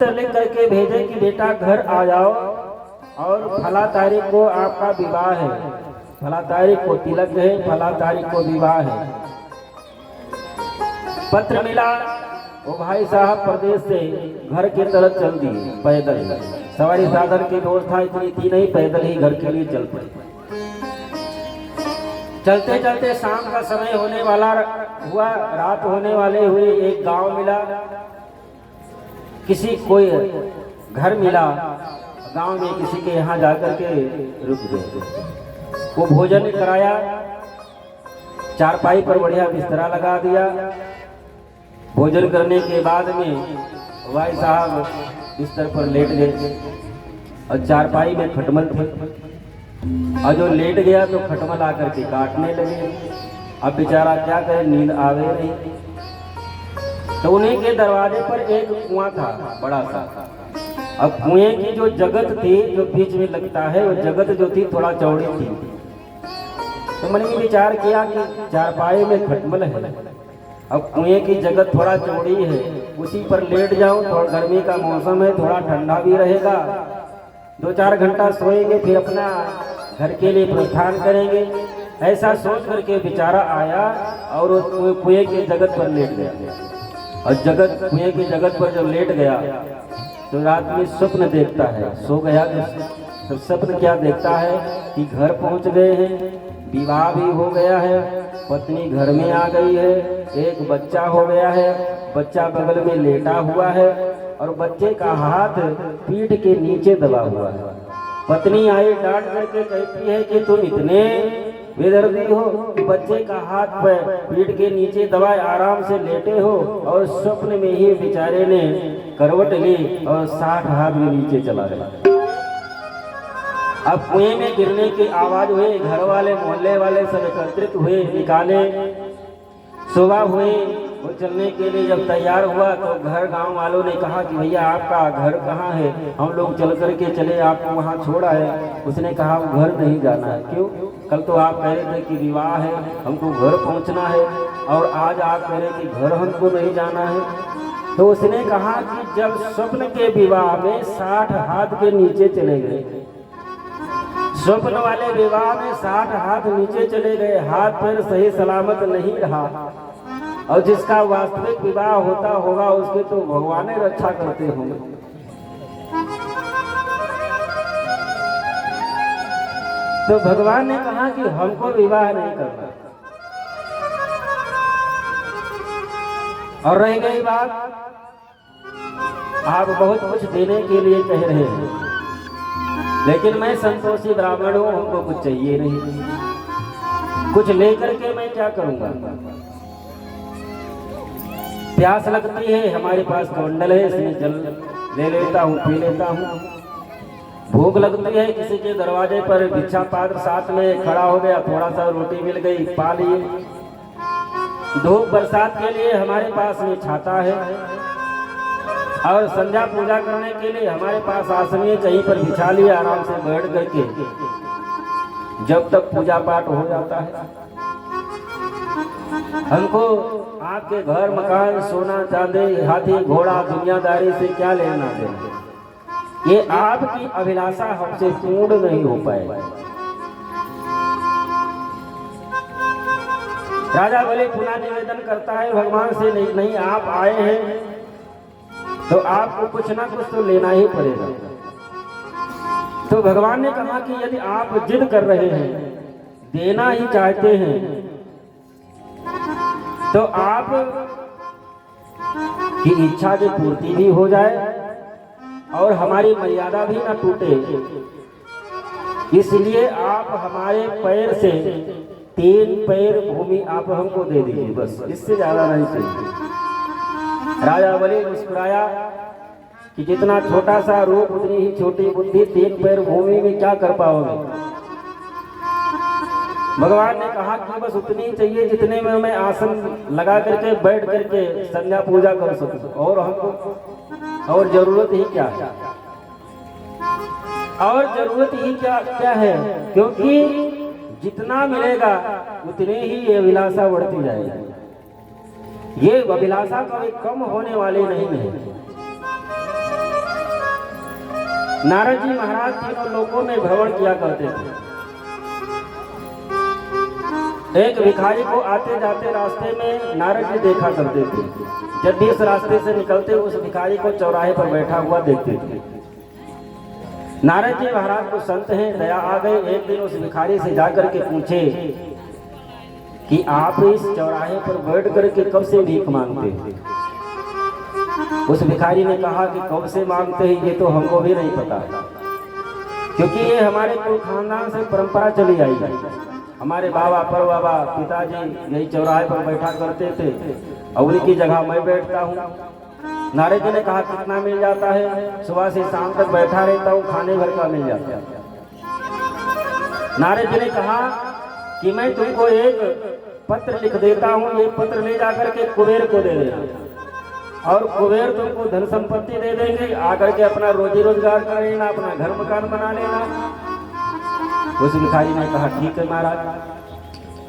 लिख करके भेजे कि बेटा घर आ जाओ और फला तारीख को आपका विवाह है, फला तारीख को तिलक है, फला तारीख को विवाह है। पत्र मिला, वो भाई साहब प्रदेश से घर की तरफ चल दिए पैदल। सवारी साधन की व्यवस्था इतनी थी नहीं, पैदल ही घर के लिए चल पड़े। चलते चलते शाम का समय होने वाला हुआ, रात होने वाले हुए एक गांव मिला, किसी कोई घर मिला, गांव में किसी के यहाँ जाकर के रुक गए। वो भोजन कराया, चारपाई पर बढ़िया बिस्तरा लगा दिया। भोजन करने के बाद में भाई साहब बिस्तर पर लेट गए और चारपाई में खटमल थे, और जो लेट गया तो खटमल आकर के काटने लगे। अब बेचारा क्या करे, नींद आवे नहीं। तो उन्हीं के दरवाजे पर एक कुआं था बड़ा सा। अब कुएं की जो जगत थी, जो बीच में लगता है, वो जगत जो थी थोड़ा चौड़ी थी। तो मन में विचार किया कि चारपाई में खटमल है, अब कुएं की जगत थोड़ा चौड़ी है, उसी पर लेट जाऊं, थोड़ा गर्मी का मौसम है, थोड़ा ठंडा भी रहेगा, 2-4 घंटा सोएंगे, फिर अपना घर के लिए प्रस्थान करेंगे। ऐसा सोच करके बेचारा आया और वो कुएं की जगत पर लेट गया। और कुएं की जगत पर जब लेट गया तो रात में स्वप्न देखता है। सो गया तो स्वप्न क्या देखता है कि घर पहुंच गए हैं, विवाह भी हो गया है, पत्नी घर में आ गई है, एक बच्चा हो गया है, बच्चा बगल में लेटा हुआ है और बच्चे का हाथ पीठ के नीचे दबा हुआ है। पत्नी आई, डांट करके कहती है कि तुम इतने बेदर्दी हो कि बच्चे का हाथ पर पीठ के नीचे दबाए आराम से लेटे हो, और स्वप्न में ही बेचारे ने करवट ली और 60 हाथ में नीचे चला गया। अब कुएं में गिरने की आवाज हुई, घर वाले मोहल्ले वाले सब एकत्रित हुए, निकाले, सुबह हुए। वो चलने के लिए जब तैयार हुआ तो घर गांव वालों ने कहा कि भैया आपका घर कहाँ है, हम लोग चल करके चले, आपको वहाँ छोड़ा है। उसने कहा घर नहीं जाना है। क्यों? कल तो आप कह रहे थे कि विवाह है, हमको घर पहुँचना है, और आज आप कह रहे कि घर हमको नहीं जाना है। तो उसने कहा कि जब स्वप्न के विवाह में 60 हाथ के नीचे चले गए, स्वप्न वाले विवाह में 60 हाथ नीचे चले गए, हाथ पैर सही सलामत नहीं रहा, और जिसका वास्तविक विवाह होता होगा उसके तो भगवान रक्षा करते होंगे। तो भगवान ने कहा कि हमको विवाह नहीं करना। और रह गई बात, आप बहुत कुछ देने के लिए कह रहे हैं, लेकिन मैं संतोषी ब्राह्मण हूं, हमको कुछ चाहिए नहीं, कुछ लेकर के मैं क्या करूंगा। प्यास लगती है, हमारे पास कमंडल है, इसमें जल ले लेता हूँ, पी लेता हूँ। भूख लगती है, किसी के दरवाजे पर भिक्षा पात्र साथ में खड़ा हो गया, थोड़ा सा रोटी मिल गई, पा लिए। धूप बरसात के लिए हमारे पास में छाता है, और संध्या पूजा करने के लिए हमारे पास आसन है, कहीं पर बिछा लिए, आराम से बैठ करके जब तक पूजा पाठ हो जाता है। हमको आपके घर मकान सोना चांदी हाथी घोड़ा दुनियादारी से क्या लेना देना, ये आपकी अभिलाषा हमसे पूर्ण नहीं हो पाएगी। राजा बलि पुनः निवेदन करता है भगवान से, नहीं आप आए हैं तो आपको कुछ ना कुछ तो लेना ही पड़ेगा। तो भगवान ने कहा कि यदि आप जिद कर रहे हैं, देना ही चाहते हैं, तो आप की इच्छा की पूर्ति भी हो जाए और हमारी मर्यादा भी ना टूटे, इसलिए आप हमारे पैर से 3 पैर भूमि आप हमको दे दीजिए, बस, इससे ज्यादा नहीं चाहिए। राजा बलि मुस्कुराया कि जितना छोटा सा रूप उतनी ही छोटी बुद्धि, 3 पैर भूमि में क्या कर पाओगे। भगवान ने कहा कि बस उतनी ही चाहिए जितने में मैं आसन लगा करके बैठ करके संध्या पूजा कर सकूं, और हमको और जरूरत ही क्या है, और जरूरत ही क्या है, क्योंकि जितना मिलेगा उतने ही ये अभिलाषा बढ़ती जाएगी। ये अभिलाषा कभी कम होने वाली नहीं है। नारद जी महाराज तीनों लोकों में भ्रमण किया करते थे। एक भिखारी को आते जाते रास्ते में नारद जी देखा करते थे। जब भी इस रास्ते से निकलते उस भिखारी को चौराहे पर बैठा हुआ देखते थे। नारद जी महाराज को संत हैं, दया आ गई। एक दिन उस भिखारी से जाकर के पूछे कि आप इस चौराहे पर बैठ करके कब से भीख मांगते हैं? उस भिखारी ने कहा कि कब से मांगते हैं ये तो हमको भी नहीं पता, क्योंकि ये हमारे कुल खानदान से परंपरा चली आई है। हमारे बाबा परबाबा पिताजी यही चौराहे पर बैठा करते थे और उनकी जगह मैं बैठता हूँ। नारद जी ने कहा कितना मिल जाता है? सुबह से शाम तक बैठा रहता हूँ, खाने भर का मिल जाता है। नारद जी ने कहा कि मैं तुमको एक पत्र लिख देता हूँ, ये पत्र ले जाकर के कुबेर को दे देना और कुबेर तुमको धन संपत्ति दे देंगे, आकर के अपना रोजी रोजगार कर लेना, अपना घर मकान बना लेना। उस भिखारी ने कहा ठीक है महाराज।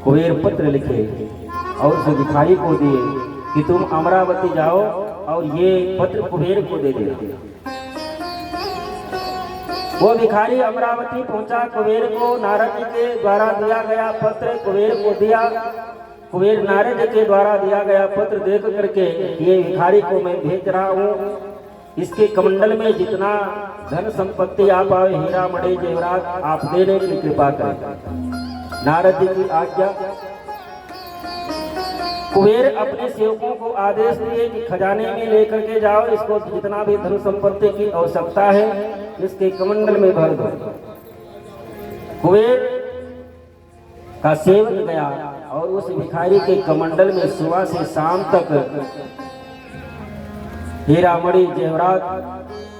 कुबेर पत्र लिखे और उस भिखारी को दिए कि तुम अमरावती जाओ और ये पत्र कुबेर को दे देना। वो भिखारी अमरावती पहुंचा। कुबेर को नारद जी के द्वारा दिया गया पत्र कुबेर को दिया। कुबेर नारद जी के द्वारा दिया गया पत्र देख करके ये भिखारी को मैं भेज रहा हूँ, इसके कमंडल में जितना धन संपत्ति आप आए, हीरा मणि जेवरात आप देने की कृपा करें। नारद जी की आज्ञा। कुबेर अपने सेवकों को आदेश दिए कि खजाने में लेकर के जाओ, इसको जितना भी धन संपत्ति की आवश्यकता है इसके कमंडल में भर दो। कुबेर का सेवक गया और उस भिखारी के कमंडल में सुबह से शाम तक हीरा मणि जेवरात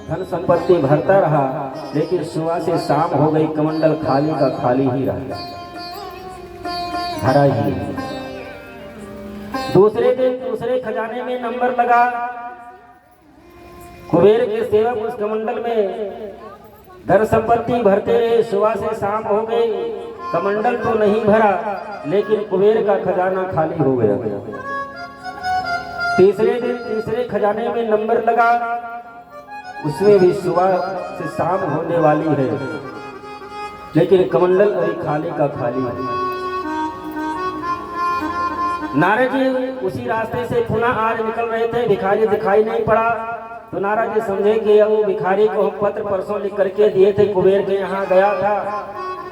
धन संपत्ति भरता रहा, लेकिन सुबह से शाम हो गई, कमंडल खाली का खाली ही रहा, भरा ही। दूसरे दिन दूसरे खजाने में नंबर लगा। कुबेर के सेवक उस कमंडल में धन संपत्ति भरते रहे। सुबह से शाम हो गई, कमंडल तो नहीं भरा, लेकिन कुबेर का खजाना खाली हो गया। तीसरे दिन तीसरे खजाने में नंबर लगा, उसमें भी सुबह से शाम होने वाली है, लेकिन कमंडल अभी खाली का खाली है। नारद जी उसी रास्ते से पुनः आज निकल रहे थे, भिखारी दिखाई नहीं पड़ा। तो नारद जी समझे कि वो भिखारी को हम पत्र परसों लिख करके दिए थे, कुबेर के यहाँ गया था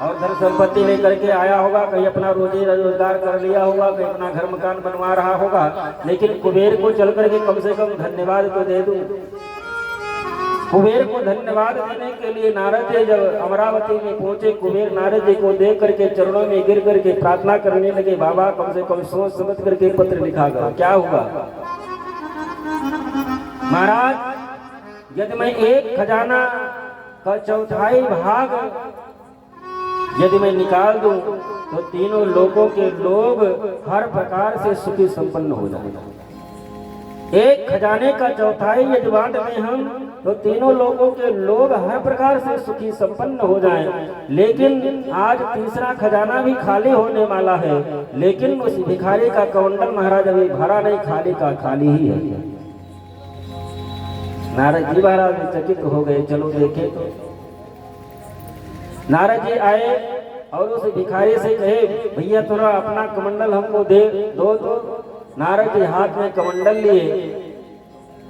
और धन संपत्ति लेकर के आया होगा, कहीं अपना रोजी रोजगार कर लिया होगा, कहीं अपना घर मकान बनवा रहा होगा, लेकिन कुबेर को चल करके कम से कम धन्यवाद तो दे दूं। कुबेर को धन्यवाद देने के लिए नारद जी जब अमरावती में पहुंचे, कुबेर नारद जी को देख करके चरणों में गिर करके प्रार्थना करने लगे, बाबा कम से कम सोच समझ करके पत्र लिखा करो, क्या हुआ? महाराज यदि मैं एक खजाना का चौथाई भाग यदि मैं निकाल दूं तो तीनों लोगों के लोग हर प्रकार से सुखी संपन्न हो जाएंगे। एक खजाने का चौथाई यदि बांट दें हम तो तीनों लोगों के लोग हर प्रकार से सुखी संपन्न हो जाएं। लेकिन आज तीसरा खजाना भी खाली होने वाला है, लेकिन उस भिखारी का कमंडल महाराज अभी भरा नहीं, खाली का खाली ही है। नारद जी महाराज चकित हो गए, चलो देखे तो। नारद जी आए और उस भिखारी से कहे, भैया थोड़ा अपना कमंडल हमको दे दो। तो नारद जी हाथ में कमंडल लिए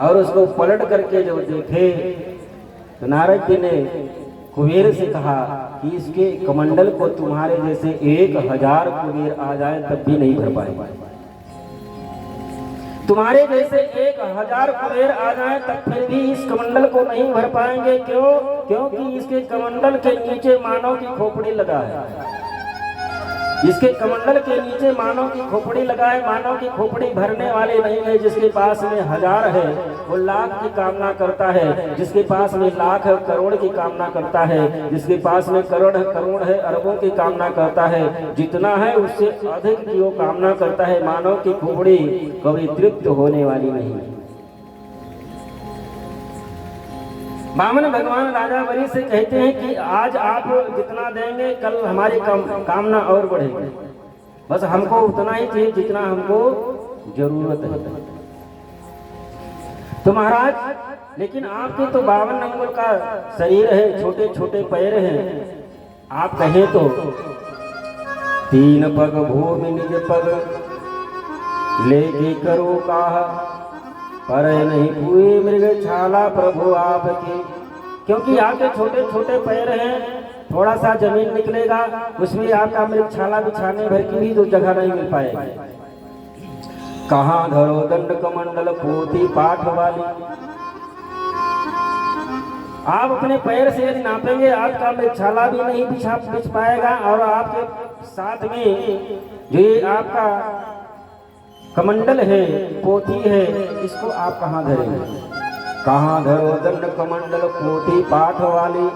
और उसको पलट करके जो देखे तो नारद जी ने कुबेर से कहा कि इसके कमंडल को तुम्हारे जैसे 1000 कुबेर आ जाए तब भी नहीं भर पाएंगे। तुम्हारे जैसे 1000 कुबेर आ जाए तब फिर भी इस कमंडल को नहीं भर पाएंगे। क्यों? क्योंकि इसके कमंडल के नीचे मानव की खोपड़ी लगा है। इसके कमंडल के नीचे मानव की खोपड़ी लगाए। मानव की खोपड़ी भरने वाले नहीं है। जिसके पास में 1000 है वो लाख की कामना करता है, जिसके पास में लाख है करोड़ की कामना करता है, जिसके पास में करोड़ है अरबों की कामना करता है। जितना है उससे अधिक की वो कामना करता है। मानव की खोपड़ी कभी तृप्त होने वाली नहीं। वामन भगवान राजा बलि से कहते हैं कि आज आप जितना देंगे कल हमारी कामना और बढ़ेगी, बस हमको उतना ही चाहिए जितना हमको जरूरत है। तो महाराज लेकिन आपके तो 52 अंगुल का शरीर है, छोटे छोटे पैर हैं, आप कहें तो 3 पग भूमि निज पग लेके करो काहा, पर नहीं हुए मृग छाला प्रभु आपके। क्योंकि आपके छोटे छोटे पैर हैं, थोड़ा सा जमीन निकलेगा उसमें आपका मृग छाला बिछाने भर की भी तो जगह नहीं मिल पाएगी। कहाँ धरो दंड कमंडल पोथी पाठ वाली। आप अपने पैर से यदि नापेंगे आपका मृग छाला भी नहीं बिछ पाएगा, और आपके साथ में जो ये आपका कमंडल है, पोथी है, इसको आप कहाँ धरेंगे। कहाँ धरो दंड कमंडल पोथी पाठ वाली,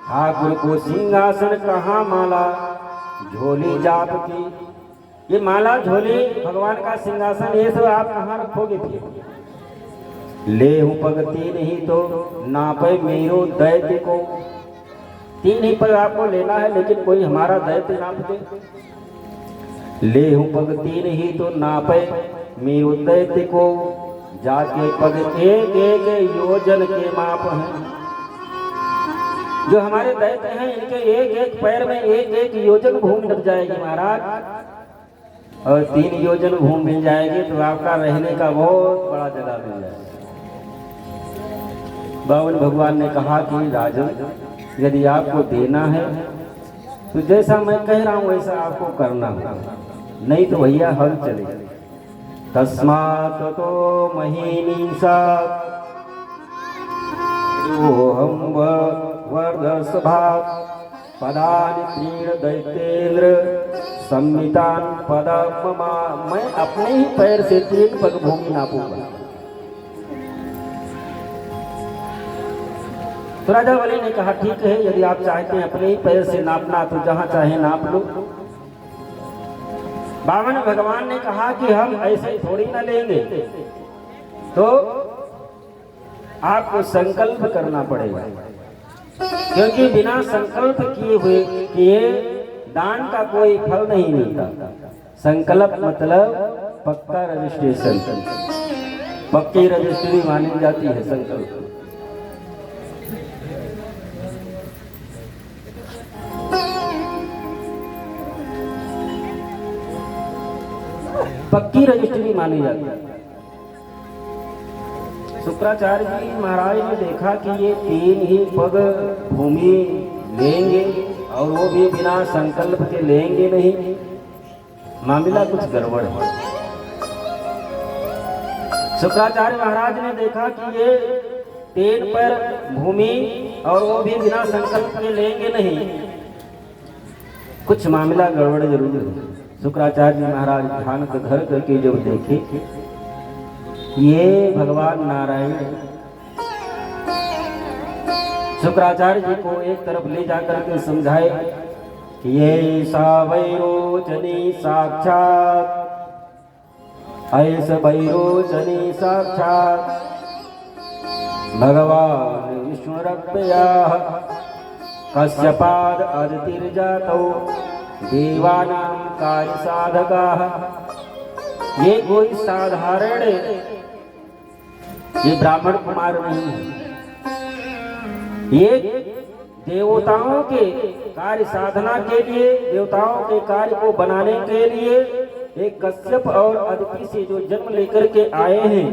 ठाकुर को सिंहासन कहाँ माला झोली जाप की। ये माला झोली भगवान का सिंहासन ये सब आप कहाँ रखोगे फिर। ले हूँ पग 3 ही तो नापे मेरो दैत्य को। 3 ही पग आपको लेना है, लेकिन कोई हमारा दैत्य नाप दे। ले हूँ पग 3 ही तो नापे मेरो दैत्य को, जाके पग एक एक योजन के माप हैं। जो हमारे दैत्य हैं इनके एक एक पैर में एक एक योजन भूमि लग जाएगी महाराज, और 3 योजन भूमि मिल जाएगी तो आपका रहने का बहुत बड़ा जगह मिल जाएगा। बावन भगवान ने कहा कि राजन यदि आपको देना है तो जैसा मैं कह रहा हूँ वैसा आपको करना होगा, नहीं तो भैया हल चले। तस्मात् तो महीनीसा हम वर्धसभा पदानि तीर्ण दैतेन्द्र संमितान पदमा। मैं अपने ही पैर से 3 पग भूमि नापूंगा। तो राजा बलि ने कहा ठीक है, यदि आप चाहते हैं अपने ही पैर से नापना तो जहां चाहे नाप लो। 52 भगवान ने कहा कि हम ऐसे थोड़ी ना लेंगे, तो आपको संकल्प करना पड़ेगा, क्योंकि बिना संकल्प किए दान का कोई फल नहीं मिलता। संकल्प मतलब पक्का रजिस्ट्रेशन, पक्की रजिस्ट्री मानी जाती है संकल्प। पक्की रजिस्ट्री मानी जाती है। शुक्राचार्य जी महाराज ने देखा कि ये 3 ही पग भूमि लेंगे और वो भी बिना संकल्प के लेंगे नहीं, मामला कुछ गड़बड़ है। शुक्राचार्य महाराज ने देखा कि ये 3 पर भूमि और वो भी बिना संकल्प के लेंगे नहीं, कुछ मामला गड़बड़ जरूर है। शुक्राचार्य जी महाराज ध्यान का घर करके जब देखे ये भगवान नारायण, शुक्राचार्य जी को एक तरफ ले जाकर के समझाए कि ये वैरोचनी साक्षात, ऐसा वैरोचनी साक्षात भगवान विष्णुरप्या कश्यपाद अदितिर्जातौ देवानां कार्य साधकाः। ये कोई साधारण ये ब्राह्मण कुमार नहीं है, ये देवताओं के कार्य साधना के लिए, देवताओं के कार्य को बनाने के लिए एक कश्यप और अदिति से जो जन्म लेकर के आए हैं,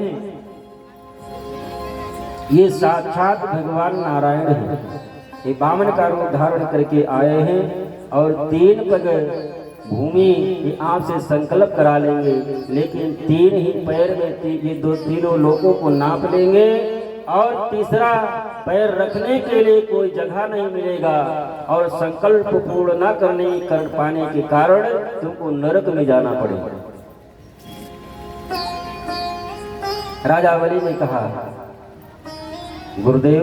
ये साक्षात भगवान नारायण हैं। ये वामन का रूप धारण करके आए हैं और 3 पग भूमि आपसे संकल्प करा लेंगे, लेकिन 3 ही पैर में ये तीनों लोगों को नाप लेंगे और तीसरा पैर रखने के लिए कोई जगह नहीं मिलेगा, और संकल्प पूर्ण न कर पाने के कारण तुमको नरक में जाना पड़ेगा। राजा बलि ने कहा गुरुदेव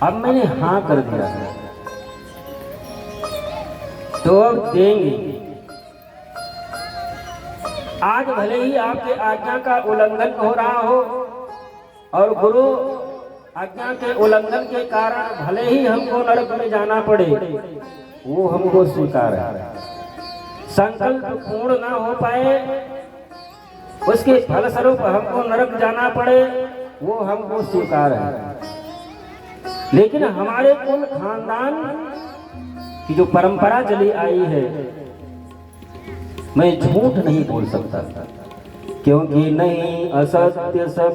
अब मैंने हाँ कर दिया है तो अब देंगे। आज भले ही आपके आज्ञा का उल्लंघन हो रहा हो और गुरु आज्ञा के उल्लंघन के कारण भले ही हमको नरक में जाना पड़े, वो हमको स्वीकार है। संकल्प पूर्ण ना हो पाए उसके फलस्वरूप हमको नरक जाना पड़े वो हमको स्वीकार है। लेकिन हमारे कुल खानदान की जो परंपरा चली आई है, मैं झूठ नहीं बोल सकता, क्योंकि नहीं असत्य सब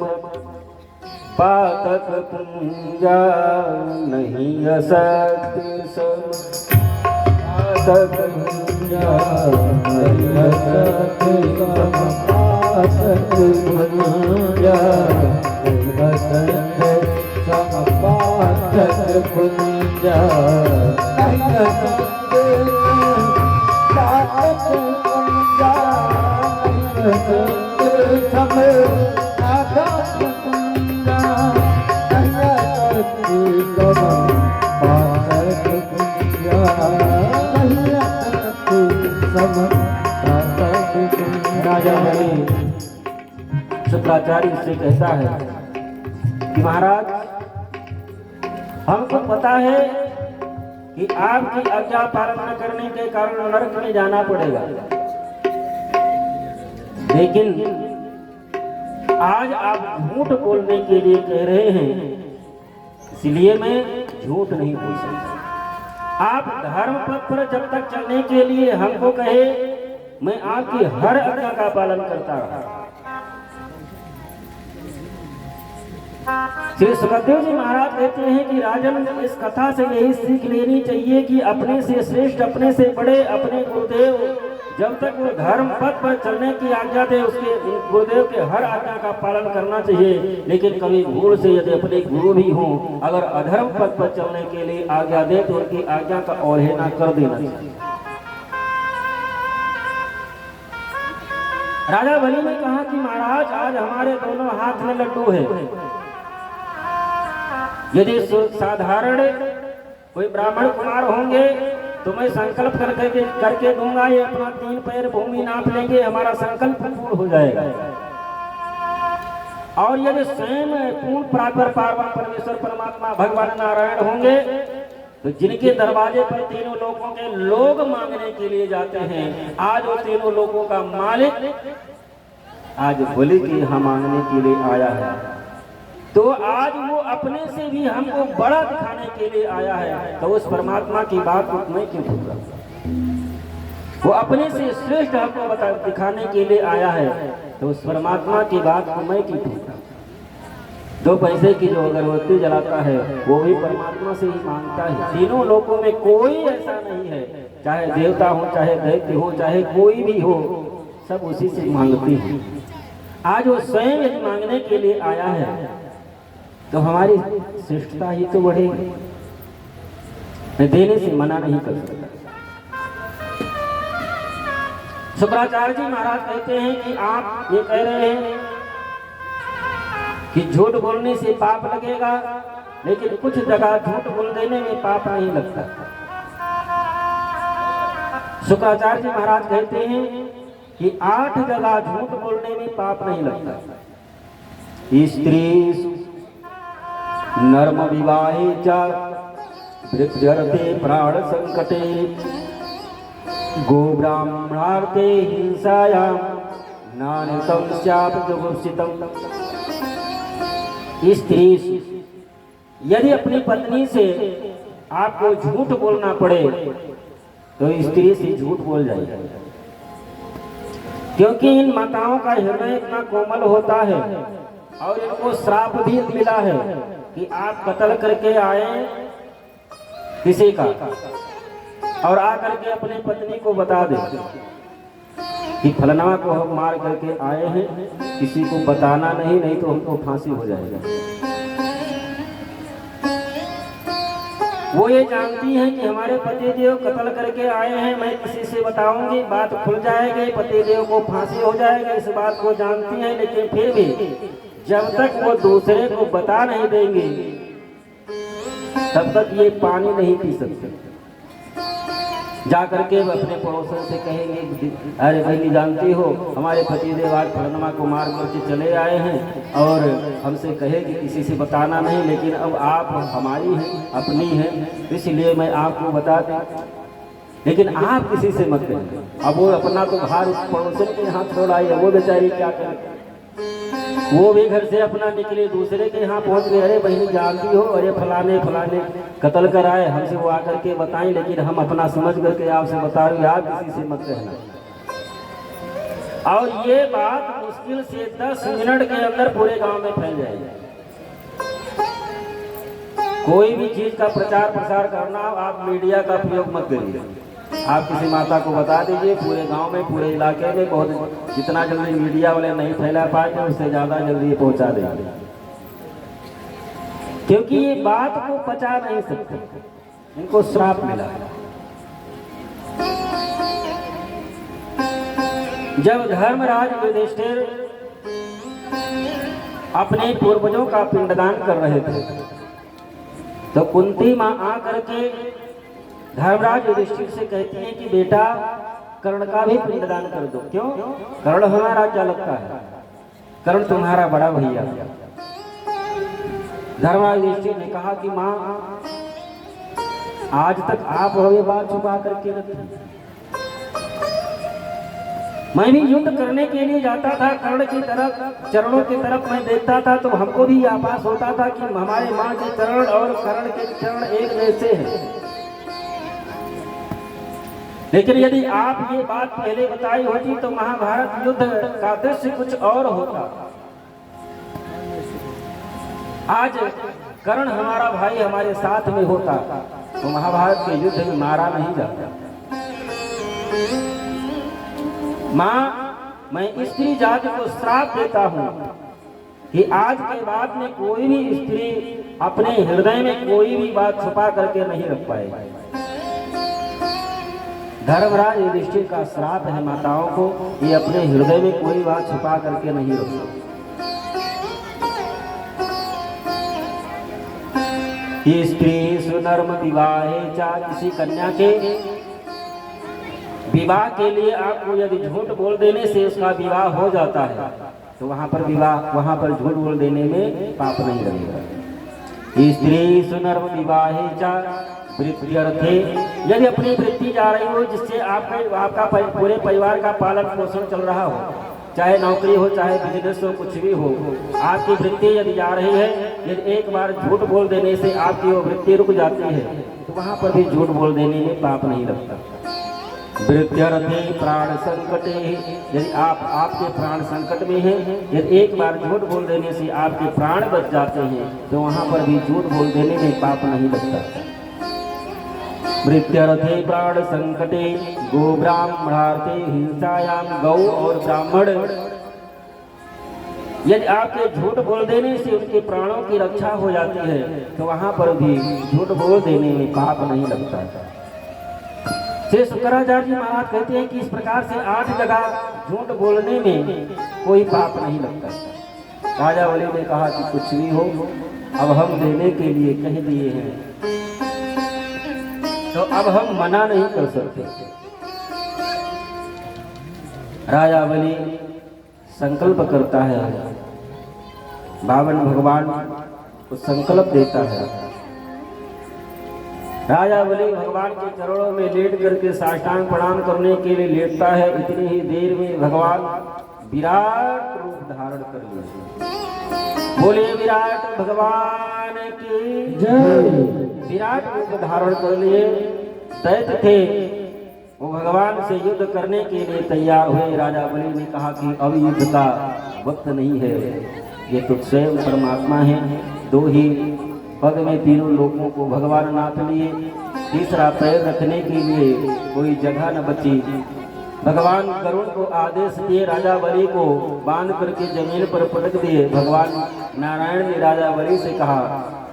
पातक पुंजा, नहीं असत्य सब पातक पुंजा, नहीं असत्य सब पातक पुंजा, असत्य सब पातक पुंजा, नहीं असत्य पातक पुंजा, नहीं असत्य सब पातक पुंजा, नहीं असत्य सब पातक पुंजा, नहीं असत्य सब पातक पुंजा। राजा शुक्राचार्य से कहता है कि महाराज, हमको पता है कि आपकी आज्ञा पालन न करने के कारण नरक में जाना पड़ेगा, लेकिन आज आप झूठ बोलने के लिए कह रहे हैं, इसलिए मैं झूठ नहीं बोल सकता। आप धर्म पथ पर जब तक चलने के लिए हमको कहे, मैं आपकी हर आज्ञा का पालन करता रहा। श्री सुखदेव जी महाराज कहते हैं कि राजन, इस कथा से यही सीख लेनी चाहिए कि अपने से श्रेष्ठ, अपने से बड़े, अपने गुरुदेव जब तक वो धर्म पथ पर चलने की आज्ञा दे, उसके गुरुदेव के हर आज्ञा का पालन करना चाहिए। लेकिन कभी भूल से यदि अपने गुरु भी हों, अगर अधर्म पथ पर चलने के लिए आज्ञा दे तो उनकी आज्ञा का अवहेलना कर देना चाहिए। राजा बलि ने कहा कि महाराज, आज हमारे दोनों हाथ में लड्डू है, यदि साधारण कोई ब्राह्मण कुमार होंगे तो मैं संकल्प करके दूंगा, ये अपना 3 पैर भूमि नाप लेंगे, हमारा संकल्प पूर्ण हो जाएगा। और यदि स्वयं पूर्ण प्रापर पार्वण परमेश्वर परमात्मा भगवान नारायण होंगे तो जिनके दरवाजे पर तीनों लोगों के लोग मांगने के लिए जाते हैं, आज वो तीनों लोगों का मालिक आज बलि के यहाँ मांगने के लिए आया है, तो आज वो अपने से भी हमको बड़ा दिखाने के लिए आया है। तो उस परमात्मा की बात को मैं क्यों भूल रहा? वो अपने से श्रेष्ठ हमको दिखाने के लिए आया है, तो उस परमात्मा की बात को मैं क्यों भूल रहा? 2 पैसे की जो अगरबत्ती जलाता है वो भी परमात्मा से ही मांगता है। तीनों लोगों में कोई ऐसा नहीं है, चाहे देवता हो, चाहे दैत्य हो, चाहे कोई भी हो, सब उसी से मांगती है। आज वो स्वयं यदि मांगने के लिए आया है तो हमारी श्रेष्ठता ही तो बढ़ेगी। मैं देने से मना नहीं कर सकता। शुक्राचार्य जी महाराज कहते हैं कि आप ये कह रहे हैं कि झूठ बोलने से पाप लगेगा, लेकिन कुछ जगह झूठ बोल देने में पाप नहीं लगता। शुक्राचार्य जी महाराज कहते हैं कि 8 जगह झूठ बोलने में पाप नहीं लगता। स्त्री नर्म विवाहे च वृद्ध्यर्थे प्राण संकटे गो ब्राह्मणार्थे हिंसायां नानितं स्यात् जुगुप्सितम्। स्त्री यदि अपनी पत्नी से आपको झूठ बोलना पड़े तो स्त्री से झूठ बोल जाए, क्योंकि इन माताओं का हृदय इतना कोमल होता है और इनको श्राप भी मिला है कि आप कत्ल करके आए किसी का और आकर के अपनी पत्नी को बता दे कि फलना को हम मार करके आए हैं, किसी को बताना नहीं, नहीं तो हमको फांसी हो जाएगा। वो ये जानती हैं कि हमारे पतिदेव कत्ल करके आए हैं, मैं किसी से बताऊंगी, बात खुल जाएगी, पतिदेव को फांसी हो जाएगी, इस बात को जानती हैं। लेकिन फिर भी जब तक वो दूसरे को बता नहीं देंगे तब तक ये पानी नहीं पी सकते। जा करके अपने पड़ोसन से कहेंगे, अरे भाई जानती हो हमारे पतिदेव आज फलनमा को मार करके चले आए हैं और हमसे कहे कि किसी से बताना नहीं, लेकिन अब आप हमारी हैं, अपनी हैं, इसलिए मैं आपको बता दूं। लेकिन आप किसी से मत कहिए। अब वो अपना तो भार पड़ोसन के यहाँ छोड़ आई है, वो बेचारी क्या करे, वो भी घर से अपना निकले दूसरे के यहाँ पहुंच गए, अरे बहनी जानती हो, अरे फलाने फलाने कत्ल कराए, हमसे वो आकर के बताएं, लेकिन हम अपना समझ करके आपसे बता रहे, आप किसी से मत कहना। और ये बात मुश्किल से 10 मिनट के अंदर पूरे गांव में फैल जाएगी। कोई भी चीज का प्रचार प्रसार करना, आप मीडिया का प्रयोग मत करिए। आप किसी माता को बता दीजिए, पूरे गांव में, पूरे इलाके में, बहुत जितना जल्दी मीडिया वाले नहीं फैला पाएंगे उससे ज्यादा जल्दी पहुंचा देंगे, क्योंकि ये बात को पचा नहीं सकते, इनको श्राप मिला। जब धर्मराज युधिष्ठिर अपने पूर्वजों का पिंडदान कर रहे थे तो कुंती मां आकर के धर्मराज युधिष्ठिर से कहती है कि बेटा कर्ण का भी पिंडदान कर दो। क्यों? कर्ण हमारा क्या लगता है, कर्ण तुम्हारा बड़ा भैया। धर्मराज युधिष्ठिर ने कहा कि मां आज तक आप ये बात छुपा करके रखी, मैं भी युद्ध करने के लिए जाता था, कर्ण की तरफ, चरणों की तरफ मैं देखता था तो हमको भी आभास होता था कि हमारे मां के चरण और कर्ण के चरण एक जैसे हैं। लेकिन यदि आप ये बात पहले बताई होती तो महाभारत युद्ध का दृश्य कुछ और होता। आज कर्ण हमारा भाई हमारे साथ में होता तो महाभारत के युद्ध में मारा नहीं जाता। मां, मैं स्त्री जाति को श्राप देता हूं कि आज के बाद में कोई भी स्त्री अपने हृदय में कोई भी बात छुपा करके नहीं रख पाएगी। धर्मराज युधिष्ठिर का श्राप है माताओं को, ये अपने हृदय में कोई बात छुपा करके नहीं रख सकती। स्त्री सुनर्म विवाहे चा, किसी कन्या के विवाह के लिए आपको यदि झूठ बोल देने से उसका विवाह हो जाता है तो वहां पर झूठ बोल देने में पाप नहीं लगेगा। स्त्री सुनर्म विवाहे चा वृत्त्यर्थे, यदि अपनी वृत्ति जा रही हो जिससे आपका पूरे परिवार का पालन पोषण चल रहा हो, चाहे नौकरी हो चाहे बिजनेस हो, कुछ भी हो, आपकी वृत्ति यदि जा रही है, यदि एक बार झूठ बोल देने से आपकी वो वृत्ति रुक जाती है तो वहां पर भी झूठ बोल देने में पाप नहीं लगता। वृत्त्यर्थे प्राण संकटे, यदि आपके प्राण संकट में हैं, यदि एक बार झूठ बोल देने से आपके प्राण बच जाते हैं तो वहां पर भी झूठ बोल देने में पाप नहीं लगता। वृत्त्यर्थे प्राण संकटे गो ब्राह्मणार्थे हिंसायाम, गौ और ब्राह्मण, यदि आपके झूठ बोल देने से उनके प्राणों की रक्षा हो जाती है तो वहां पर भी झूठ बोल देने में पाप नहीं लगता। श्री शुक्राचार्य जी महाराज कहते हैं कि इस प्रकार से 8 जगह झूठ बोलने में कोई पाप नहीं लगता। राजा वली ने कहा कि कुछ भी हो, अब हम देने के लिए कह दिए हैं तो अब हम मना नहीं कर सकते। राजा बलि संकल्प करता है, बावन भगवान को संकल्प देता है। राजा बलि भगवान के चरणों में लेट करके साष्टांग प्रणाम करने के लिए लेटता है। इतनी ही देर में भगवान विराट रूप धारण कर लिया। बोले विराट भगवान की जय। विराट रूप धारण कर लिए दैत्य थे, वो भगवान से युद्ध करने के लिए तैयार हुए। राजा बलि ने कहा कि अब युद्ध का वक्त नहीं है, ये तो स्वयं परमात्मा है। 2 ही पग में तीनों लोगों को भगवान नाप लिए, तीसरा पैर रखने के लिए कोई जगह न बची। भगवान करुण को आदेश दिए, राजा बलि को बांध करके जमीन पर पटक दिए। भगवान नारायण ने राजा बलि से कहा,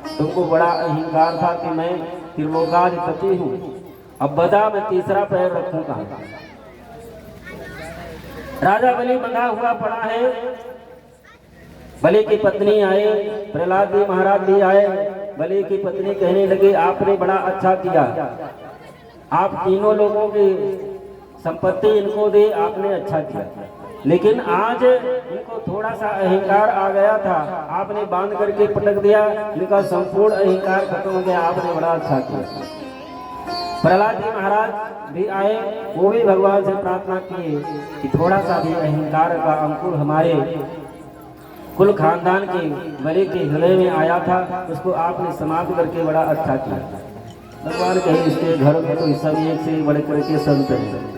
तुमको बड़ा अहंकार था कि मैं त्रिलोकाधिपति हूँ, अब बता मैं तीसरा पैर रखूं कहाँ। राजा बलि बंधा हुआ पड़ा है। बलि की पत्नी आए, प्रहलाद जी महाराज भी आए। बलि की पत्नी कहने लगे, आपने बड़ा अच्छा किया, आप तीनों लोगों की संपत्ति इनको दे, आपने अच्छा किया, लेकिन आज इनको थोड़ा सा अहंकार आ गया था, आपने बांध करके पटक दिया, इनका संपूर्ण अहंकार खत्म हो गया, आपने बड़ा अच्छा किया। प्रहलाद जी महाराज भी आए, वो भी भगवान से प्रार्थना किए कि थोड़ा सा भी अहंकार का अंकुर हमारे कुल खानदान के बड़े के हृदय में आया था, उसको आपने समाप्त करके बड़ा अच्छा किया। भगवान कहे इसके घर में तो सब एक से बड़े करके संत हैं।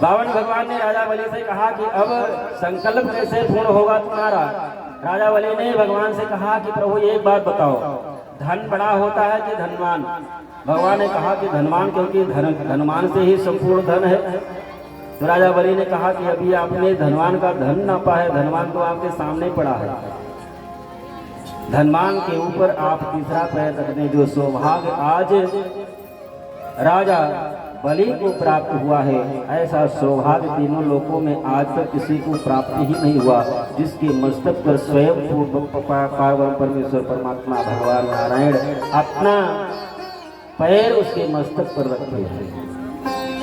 बावन भगवान ने राजा बलि से कहा कि अब संकल्प कैसे पूर्ण होगा तुम्हारा। राजा बलि ने भगवान से कहा कि प्रभु एक बात बताओ, धन बड़ा होता है कि धनवान। भगवान ने कहा कि धनवान, क्योंकि धनवान से ही संपूर्ण धन है। तो राजा बलि ने कहा कि अभी आपने धनवान का धन नापा है, धनवान तो आपके सामने पड़ा है। धनवान के ऊपर आप तीसरा पैर रखने जो सौभाग्य आज राजा बलि को प्राप्त हुआ है, ऐसा सौभाग्य तीनों लोकों में आज तक किसी को प्राप्त ही नहीं हुआ, जिसके मस्तक पर स्वयं पार्वती परमेश्वर परमात्मा भगवान नारायण अपना पैर उसके मस्तक पर रखे हैं।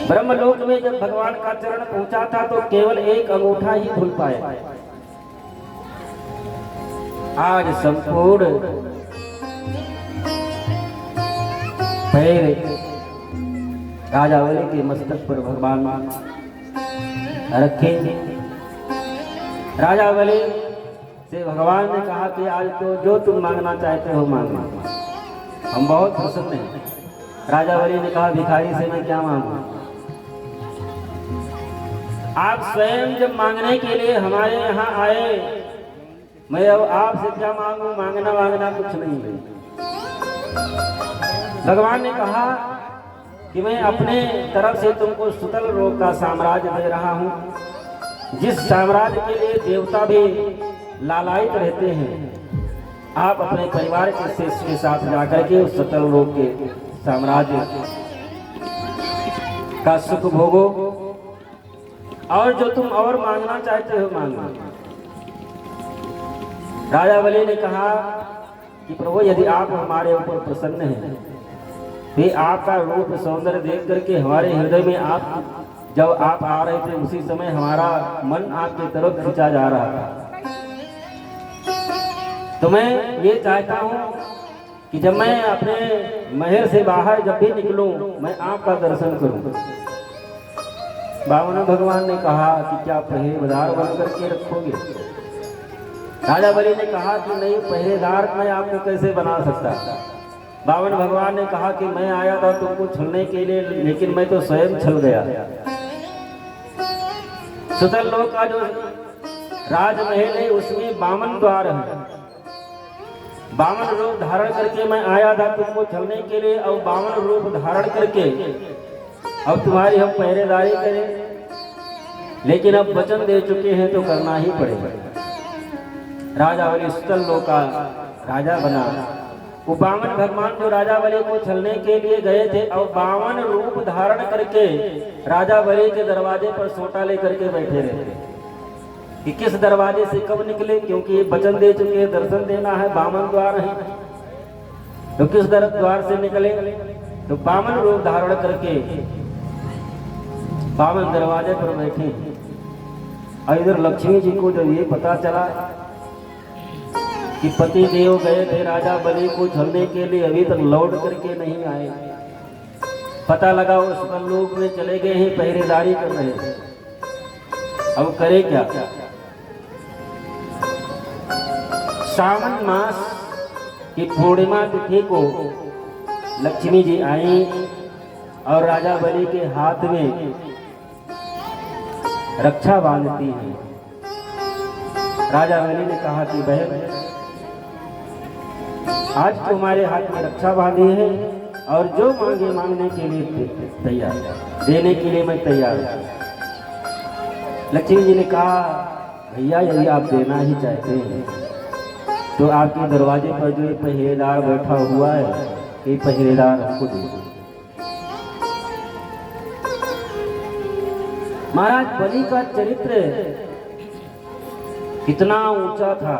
ब्रह्मलोक में जब भगवान का चरण पहुंचा था तो केवल एक अंगूठा ही धुल पाया। आज संपूर्ण पैर राजा बलि के मस्तक पर भगवान रखे। राजा बलि से भगवान ने कहा कि आज तो जो तुम मांगना चाहते हो मांगना, हम बहुत प्रसन्न हैं। राजा बलि ने कहा भिखारी से मैं क्या मांगू। आप स्वयं जब मांगने के लिए हमारे यहाँ आए, मैं अब आपसे क्या मांगू, मांगना कुछ नहीं है। भगवान ने कहा कि मैं अपने तरफ से तुमको सुतल लोक का साम्राज्य दे रहा हूँ, जिस साम्राज्य के लिए देवता भी लालायित रहते हैं। आप अपने परिवार के शेष के साथ जाकर के उस सुतल लोक के साम्राज्य का सुख भोगो, और जो तुम और मांगना चाहते हो मांगना। राजा बलि ने कहा कि प्रभु यदि आप हमारे ऊपर प्रसन्न हैं, फिर आपका रूप सौंदर्य देख करके हमारे हृदय में आप जब आप आ रहे थे उसी समय हमारा मन आपकी तरफ खींचा जा रहा था। तो मैं ये चाहता हूँ कि जब मैं अपने महल से बाहर जब भी निकलूं मैं आपका दर्शन करूं। बावन भगवान ने कहा कि क्या पहरेदार बन करके रखोगे। राजा बलि ने कहा कि नहीं, पहरेदार मैं आपको कैसे बना सकता। बावन भगवान ने कहा कि मैं आया था तुमको छलने के लिए, लेकिन मैं तो स्वयं छल गया। सुतल लोक का जो राजमहल है उसमें 52 द्वार है। 52 रूप धारण करके मैं आया था तुमको छलने के लिए, और 52 रूप धारण करके अब तुम्हारी हम पहरेदारी करें, लेकिन अब वचन दे चुके हैं तो करना ही पड़ेगा। राजा बलि सुतल लोक का राजा बना। वो 52 भगवान जो राजा बलि को छलने के लिए गए थे और 52 रूप धारण करके राजा बलि के दरवाजे पर सोटा लेकर के बैठे रहते कि किस दरवाजे से कब निकले, क्योंकि ये वचन दे चुके दर्शन देना है। 52 द्वार हैं तो किस द्वार से निकले, तो 52 रूप धारण करके 52 दरवाजे पर बैठे। और इधर लक्ष्मी जी को जब ये पता चला कि पति देव गए थे राजा बलि को छलने के लिए, अभी तक लौट करके नहीं आए, पता लगा वो सुतल लोक में चले गए हैं, पहरेदारी कर रहे हैं। अब करे क्या। सावन मास की पूर्णिमा तिथि को लक्ष्मी जी आई और राजा बलि के हाथ में रक्षा बांधती है। राजा बलि ने कहा कि बहन आज तो हमारे हाथ में रक्षा बांधी है और जो मांगे मांगने के लिए तैयार, देने के लिए मैं तैयार हूँ। लक्ष्मी जी ने कहा भैया यदि आप देना ही चाहते हैं तो आपके दरवाजे पर जो पहरेदार बैठा हुआ है ये पहरेदार आपको दे दो। महाराज बलि का चरित्र कितना ऊंचा था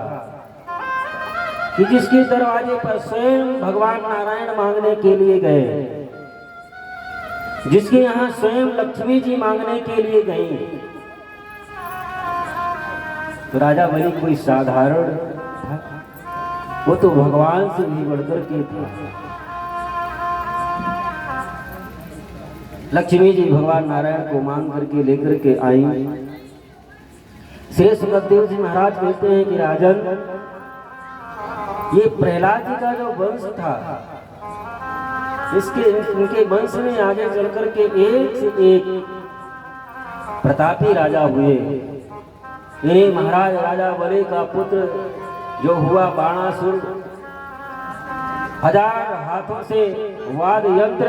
कि जिसके दरवाजे पर स्वयं भगवान नारायण मांगने के लिए गए, जिसके यहाँ स्वयं लक्ष्मी जी मांगने के लिए गई, तो राजा बलि कोई साधारण था, वो तो भगवान से भी बढ़कर के था। लक्ष्मी जी भगवान नारायण को मांग करके लेकर के आई। श्री सुखदेव जी महाराज कहते हैं कि राजन, ये प्रहलाद जी का जो वंश था, इनके वंश में आगे चल करके एक से एक प्रतापी राजा हुए। इन्हीं महाराज राजा बलि का पुत्र जो हुआ बाणासुर, 1000 हाथों से वाद यंत्र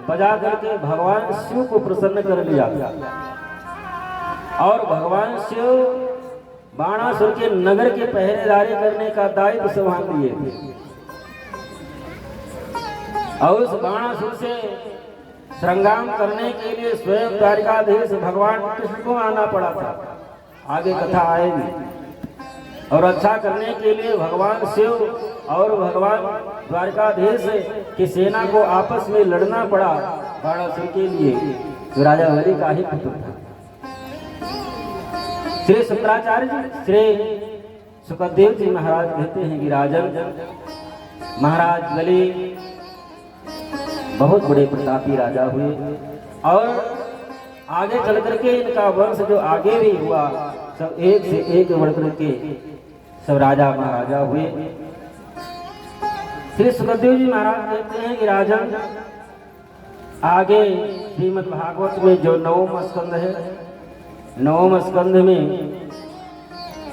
बजा करके भगवान शिव को प्रसन्न कर लिया और भगवान शिव बाणासुर के नगर के पहरेदारी करने का दायित्व संभाल लिए थे। और उस बाणासुर से संग्राम करने के लिए स्वयं द्वारिकाधीश भगवान कृष्ण को आना पड़ा था, आगे कथा आएगी। और रक्षा करने के लिए भगवान शिव और भगवान द्वारकाधीश की सेना को आपस में लड़ना पड़ा बाणासुर के लिए, जो राजा बलि का ही पुत्र था। श्री शुक्राचार्य जी, श्री सुखदेव जी महाराज कहते हैं कि राजन, महाराज बलि बहुत बड़े प्रतापी राजा हुए और आगे चल करके इनका वंश जो आगे भी हुआ, सब एक से एक बढ़ करके सब राजा महाराजा हुए। श्री सुखदेव जी महाराज कहते हैं कि राजन, आगे श्रीमद् भागवत में जो 9वां स्कंद है, 9वें स्कंद में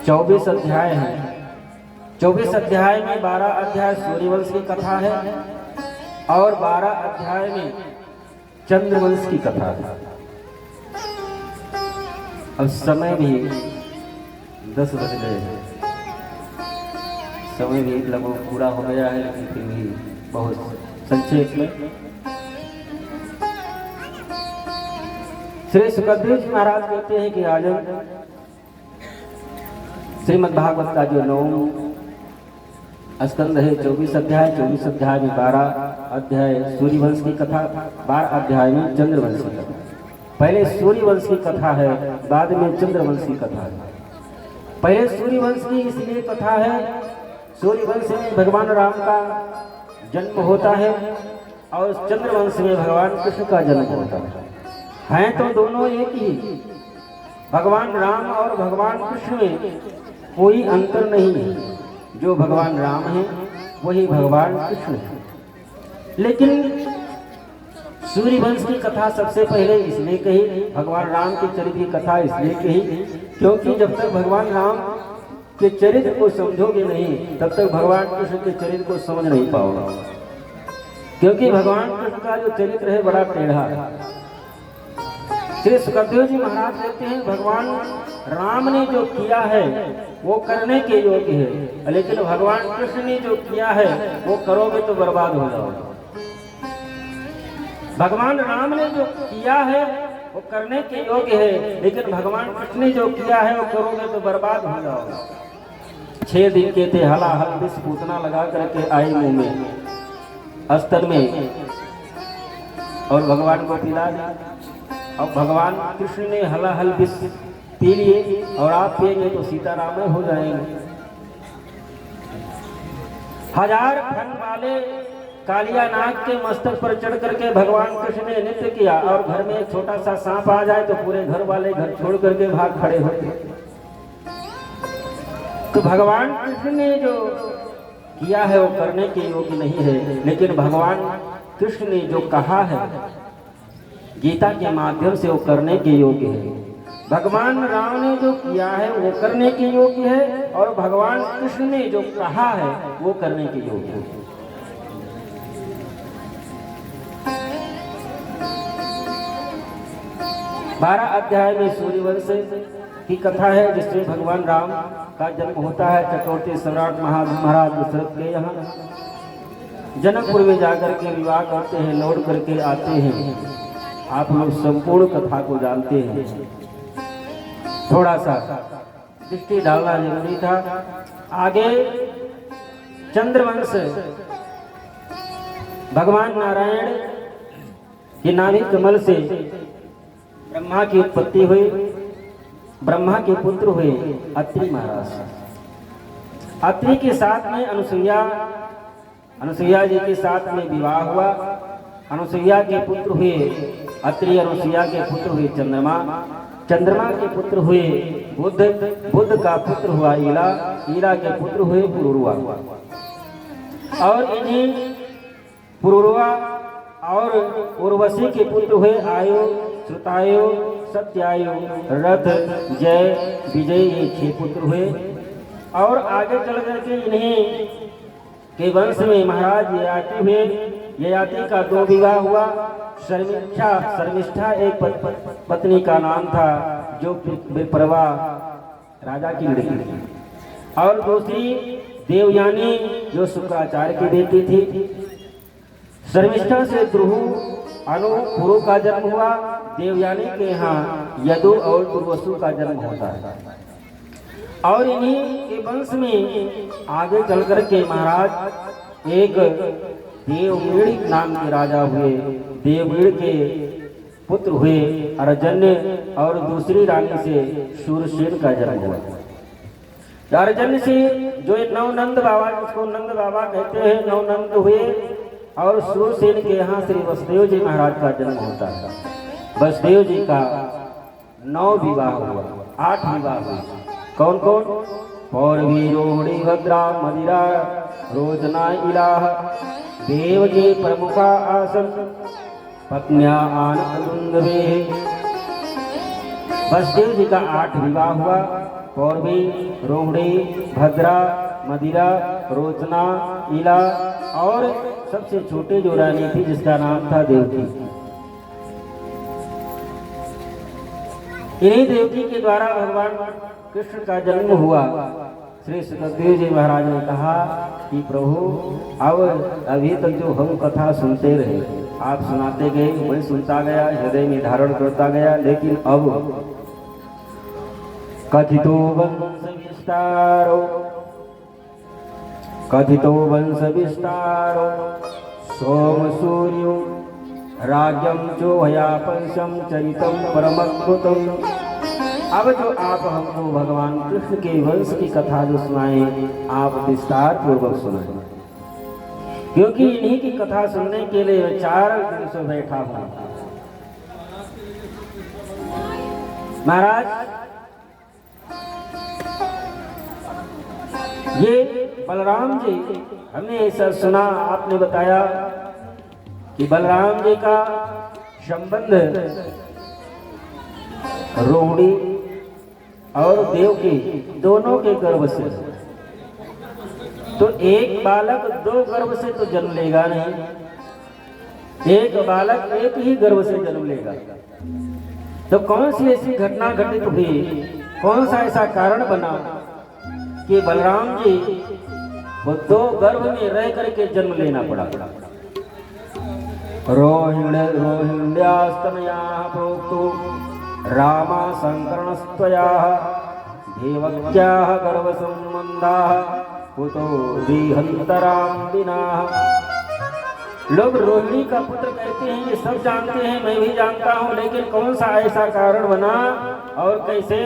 24 अध्याय हैं। 24 अध्याय में 12 अध्याय सूर्यवंश की कथा है और 12 अध्याय में चंद्रवंश की कथा है। अब समय भी 10 बज गए, समय भी लगभग पूरा हो गया है, लेकिन फिर भी बहुत संक्षेप में श्री सुखदेव जी महाराज कहते हैं कि राजन, श्रीमद् भागवत का जो 9वां स्कंद है, 24 अध्याय, 24 अध्याय में 12 अध्याय सूर्यवंश की कथा, 12 अध्याय में चंद्रवंश की कथा। पहले सूर्यवंश की कथा है, बाद में चंद्रवंश की कथा है। पहले सूर्यवंश की इसलिए कथा है, सूर्यवंश में भगवान राम का जन्म होता है और चंद्रवंश में भगवान कृष्ण का जन्म होता है। हैं तो दोनों एक ही, भगवान राम और भगवान कृष्ण में कोई अंतर नहीं है। जो भगवान राम है वही भगवान कृष्ण है। लेकिन सूर्यवंश की कथा सबसे पहले इसलिए कही, भगवान राम के चरित्र की कथा इसलिए कही क्योंकि जब तक भगवान राम के चरित्र को समझोगे नहीं, तब तक भगवान कृष्ण के चरित्र को समझ नहीं पाओगे। क्योंकि भगवान कृष्ण का जो चरित्र है बड़ा टेढ़ा है। श्री सुखदेव जी महाराज कहते हैं, भगवान राम ने जो किया है वो करने के योग्य है, लेकिन भगवान कृष्ण ने जो किया है वो करोगे तो बर्बाद हो जाओगे। भगवान राम ने जो किया है वो करने के योग्य है, लेकिन भगवान कृष्ण ने जो किया है वो करोगे तो बर्बाद हो जाओगे। 6 दिन के थे, हलाहल विष पूतना लगा करके आई मुंह में, अस्तर में, और भगवान को पिला दिया। अब भगवान कृष्ण ने हलाहल विष पी लिए और आप पिएंगे तो सीताराम हो जाएंगे। 1000 फन वाले कालिया नाग के मस्तक पर चढ़ करके भगवान कृष्ण ने नृत्य किया और घर में एक छोटा सा सांप आ जाए तो पूरे घर वाले घर छोड़ करके भाग खड़े होते। तो भगवान कृष्ण ने जो किया है वो करने के योग्य नहीं है, लेकिन भगवान कृष्ण ने जो कहा है गीता के माध्यम से वो करने के योग्य है। भगवान राम ने जो किया है वो करने के योग्य है और भगवान कृष्ण ने जो कहा है वो करने के योग्य है। बारह अध्याय में सूर्यवंश की कथा है, जिसमें भगवान राम का जन्म होता है चक्रवर्ती सम्राट महाराज दशरथ के यहाँ। जनकपुर में जाकर के विवाह करते हैं, लौट करके आते हैं। आप लोग संपूर्ण कथा को जानते हैं, थोड़ा सा दृष्टि डालना जरूरी था। आगे चंद्रवंश, भगवान नारायण के नाभि कमल से ब्रह्मा की उत्पत्ति हुई। ब्रह्मा के पुत्र हुए अत्रि महाराज। अत्रि के साथ में अनुसुईया जी के साथ में विवाह हुआ। अनुसुईया के पुत्र हुए अत्रि और उसिया के पुत्र हुए चंद्रमा, चंद्रमा के पुत्र हुए बुध, बुध का पुत्र हुआ ईला, ईला के पुत्र हुए पुरुरवा। और इन्हीं पुरुरवा और उर्वशी के पुत्र हुए आयु, श्रुतायु, सत्यायु, रथ, जय, विजय, ये 6 पुत्र हुए। और आगे चल करके इन्हीं के वंश में महाराज ययाति हुए। ययाति का 2 विवाह हुआ। शर्मिष्ठा एक पत्नी का नाम था जो विप्रवा राजा की लड़की थी, और दूसरी देवयानी जो शुक्राचार्य की बेटी थी। शर्मिष्ठा से द्रुहु, अनु, पुरु का जन्म हुआ। देवयानी के यहाँ यदु और दुर्वसु का जन्म होता है। और इन्हीं के वंश में आगे चल कर के महाराज एक देववीड़ नाम के राजा हुए। देववीड़ के पुत्र हुए अर्जन्य, और दूसरी रानी से शूरसेन का जन्म हुआ। अर्जन्य से जो नवनंद बाबा, जिसको नंद बाबा कहते हैं, नवनंद हुए। और शूरसेन के यहाँ श्री वसुदेव जी महाराज का जन्म होता है। वसुदेव जी का 9 विवाह हुआ, 8 विवाह हुआ। कौन कौन? पौरवी, रोहिणी, भद्रा, मदिरा, रोजना, इलाह, देव जी प्रमुखा आसन, पत्न्या आनंदवे। वसुदेव जी का 8 विवाह हुआ। पौरवी, रोहिणी, भद्रा, मदिरा, रोचना, इला, और सबसे छोटे जो रानी थी जिसका नाम था देवकी। इन्हीं देवकी के द्वारा भगवान कृष्ण का जन्म हुआ। श्री सुखदेव जी महाराज ने कहा कि प्रभु अब अभी तक जो हम कथा सुनते रहे, आप सुनाते गए, मैं सुनता गया, हृदय में धारण करता गया, लेकिन अब कथितो वंश विस्तारो, कथितो वंश विस्तारो, सोम सूर्यो राज्यम जो हया पंचम चरितम परमद्भुतम। अब जो आप हमको भगवान कृष्ण के वंश की कथा जो सुनाए, आप विस्तार पूर्वक सुनाए, क्योंकि इन्हीं की कथा सुनने के लिए 4 दिन से बैठा हूं। महाराज, ये बलराम जी, हमने ऐसा सुना, आपने बताया कि बलराम जी का संबंध रोहिणी और देवकी दोनों के गर्भ से। तो एक बालक 2 गर्भ से तो जन्म लेगा नहीं, एक बालक एक ही गर्भ से जन्म लेगा। तो कौन सी ऐसी घटना घटित हुई, कौन सा ऐसा कारण बना कि बलराम जी वो 2 गर्भ में रह करके जन्म लेना पड़ा। रोहिण्यास्तनयाः प्रोक्तो रामा संकरणस्त्वयाः देवक्याः गर्भसंबन्धाः कुतो विहन्तरां विनाः। लोग रोहिणी का पुत्र कहते हैं, ये सब जानते हैं, मैं भी जानता हूँ, लेकिन कौन सा ऐसा कारण बना और कैसे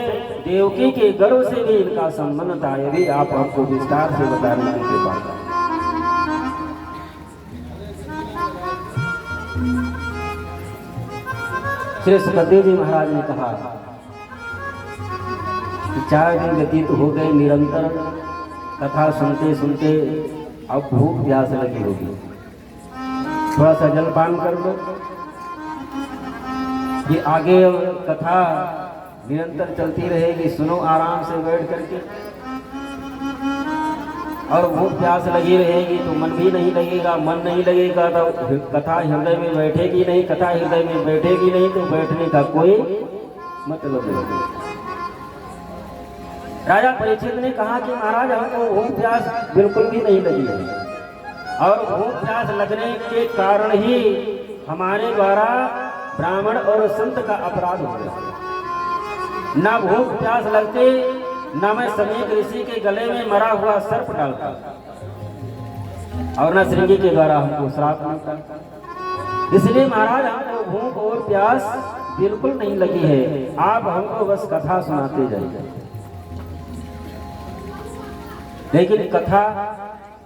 देवकी के गर्भ से भी इनका संबंध था, ये भी आप हमको विस्तार से बताने की कृपा करें। श्री सुखदेव जी महाराज ने कहा कि 4 दिन व्यतीत हो गए निरंतर कथा सुनते सुनते, अब भूख प्यास लगी होगी, थोड़ा सा जलपान कर लो। ये आगे कथा निरंतर चलती रहेगी, सुनो आराम से बैठ करके। और भूख प्यास लगी रहेगी तो मन भी नहीं लगेगा, मन नहीं लगेगा तो कथा हृदय में बैठेगी नहीं, कथा हृदय में बैठेगी नहीं तो बैठने का कोई मतलब नहीं। राजा परीक्षित ने कहा कि महाराज, हमको भूख प्यास बिल्कुल भी नहीं लगी है, और भूख प्यास लगने के कारण ही हमारे द्वारा ब्राह्मण और संत का अपराध हो गया। ना भूख प्यास लगते, ना मैं समीक ऋषि के गले में मरा हुआ सर्प डालता, और ना श्रृंगी के द्वारा हमको श्राप मिलता। इसलिए महाराज, हमको भूख और प्यास बिल्कुल नहीं लगी है, आप हमको बस कथा सुनाते जाइए। लेकिन कथा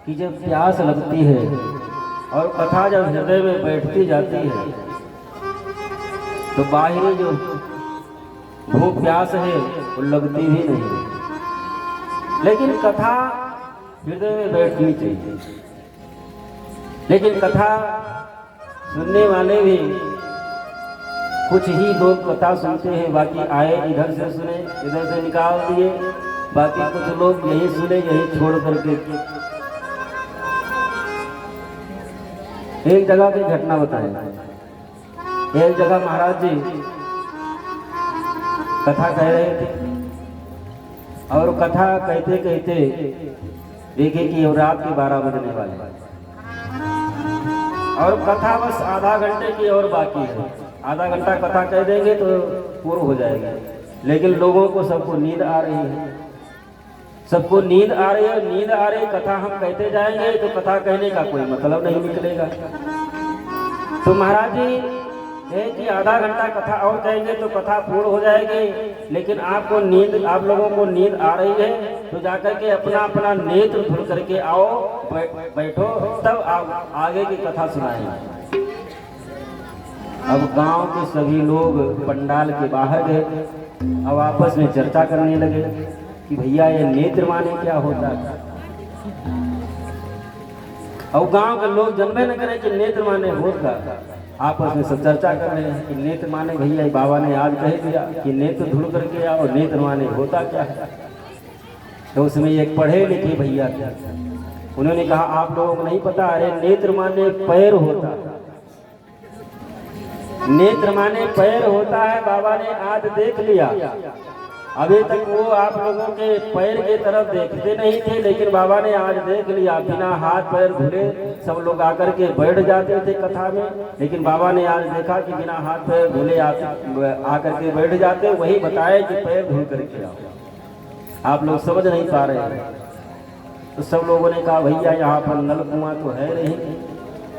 कि जब प्यास लगती है और कथा जब हृदय में बैठती जाती है तो बाहरी जो भूख प्यास है वो लगती भी नहीं है, लेकिन कथा हृदय में बैठनी चाहिए। लेकिन कथा सुनने वाले भी कुछ ही लोग कथा सुनते हैं, बाकी आए इधर से सुने इधर से निकाल दिए, बाकी कुछ लोग यही सुने यही छोड़ करके। एक जगह की घटना बताएं। एक जगह महाराज जी कथा कह रहे थे और कथा कहते कहते देखे कि रात के 12 बजने वाले और कथा बस आधा घंटे की और बाकी है। आधा घंटा कथा कह देंगे तो पूर्ण हो जाएगा, लेकिन लोगों को सबको नींद आ रही है, सबको नींद आ रही है। नींद आ रही कथा हम कहते जाएंगे तो कथा कहने का कोई मतलब नहीं निकलेगा। तो महाराज जी है कि आधा घंटा कथा और कहेंगे तो कथा पूर्ण हो जाएगी, लेकिन आपको नींद, आप लोगों को नींद आ रही है तो जाकर के अपना अपना नेत्र धुल करके आओ, बैठो, तब आप आगे की कथा सुनाएंगे। अब गांव के सभी लोग पंडाल के बाहर गए, अब आपस में चर्चा करने लगे कि भैया ये नेत्र माने क्या होता है। और गांव के लोग जन्मे न करें कि नेत्र माने होता, आपस में सब चर्चा कर रहे हैं कि नेत्र माने भैया बाबा ने आज कह दिया कि नेत्र धुल करके आओ, नेत्र माने होता क्या है। तो उसमें एक पढ़े लिखे भैया थे, उन्होंने कहा आप लोगों को नहीं पता, अरे नेत्र माने पैर होता, नेत्र माने पैर होता है। बाबा ने आज देख लिया, अभी तक वो आप लोगों के पैर की तरफ देखते नहीं थे, लेकिन बाबा ने आज देख लिया। बिना हाथ पैर धुले सब लोग आकर के बैठ जाते थे कथा में, लेकिन बाबा ने आज देखा कि बिना हाथ पैर धुले आकर के बैठ जाते। वही बताए कि पैर धुल करके आओ, आप लोग समझ नहीं पा रहे हैं। तो सब लोगों ने कहा भैया यहाँ पर नल कुआं तो है नहीं,